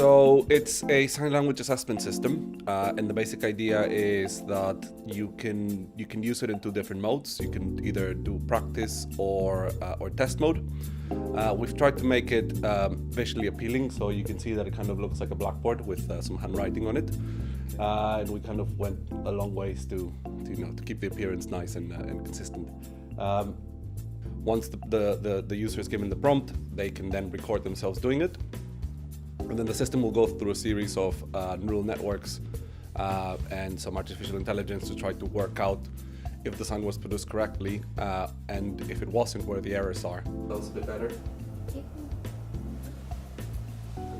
So it's a sign language assessment system, and the basic idea is that you can use it in two different modes. You can either do practice or test mode. We've tried to make it visually appealing, so you can see that it kind of looks like a blackboard with some handwriting on it, and we kind of went a long ways to keep the appearance nice and consistent. Once the user is given the prompt, they can then record themselves doing it. And then the system will go through a series of neural networks and some artificial intelligence to try to work out if the sign was produced correctly and if it wasn't, where the errors are. That was a bit better.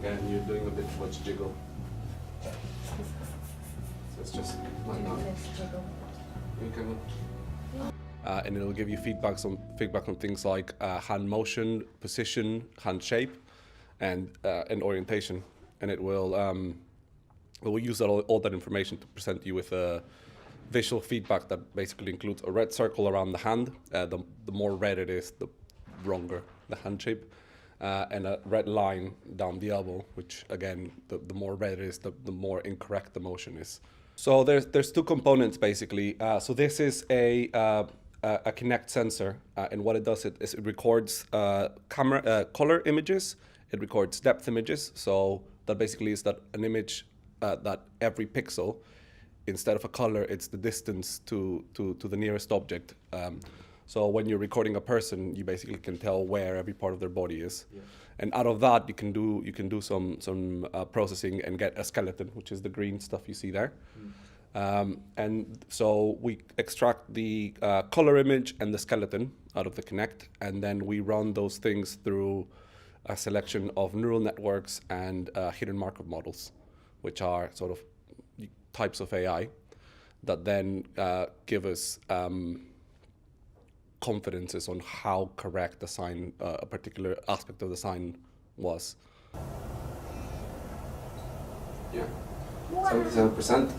Again, you're doing a bit too much jiggle. So it's just like that. And it'll give you feedback on things like hand motion, position, hand shape, and orientation, and it will use all that information to present you with a visual feedback that basically includes a red circle around the hand. The more red it is, the wronger the hand shape, and a red line down the elbow, which again, the more red it is, the more incorrect the motion is. So there's two components basically. So this is a Kinect sensor, and what it does is it records color images. It records depth images, so that basically is that an image that every pixel, instead of a color, it's the distance to the nearest object. So when you're recording a person, you basically can tell where every part of their body is, yeah. And out of that you can do some processing and get a skeleton, which is the green stuff you see there. And so we extract the color image and the skeleton out of the Kinect, and then we run those things through a selection of neural networks and hidden Markov models, which are sort of types of AI that then give us confidences on how correct the sign, a particular aspect of the sign was. Yeah, 77%.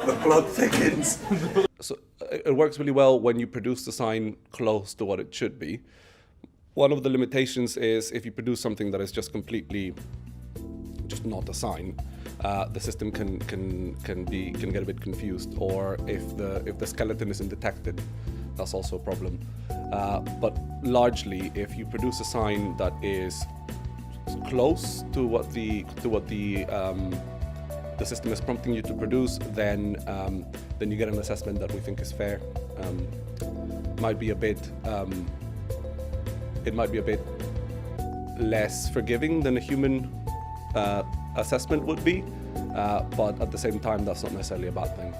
The plot thickens. So it works really well when you produce the sign close to what it should be. One of the limitations is if you produce something that is just completely not a sign, the system can get a bit confused, or if the skeleton isn't detected, that's also a problem. But largely, if you produce a sign that is close to what the system is prompting you to produce, then you get an assessment that we think is fair. It might be a bit less forgiving than a human assessment would be, but at the same time, that's not necessarily a bad thing.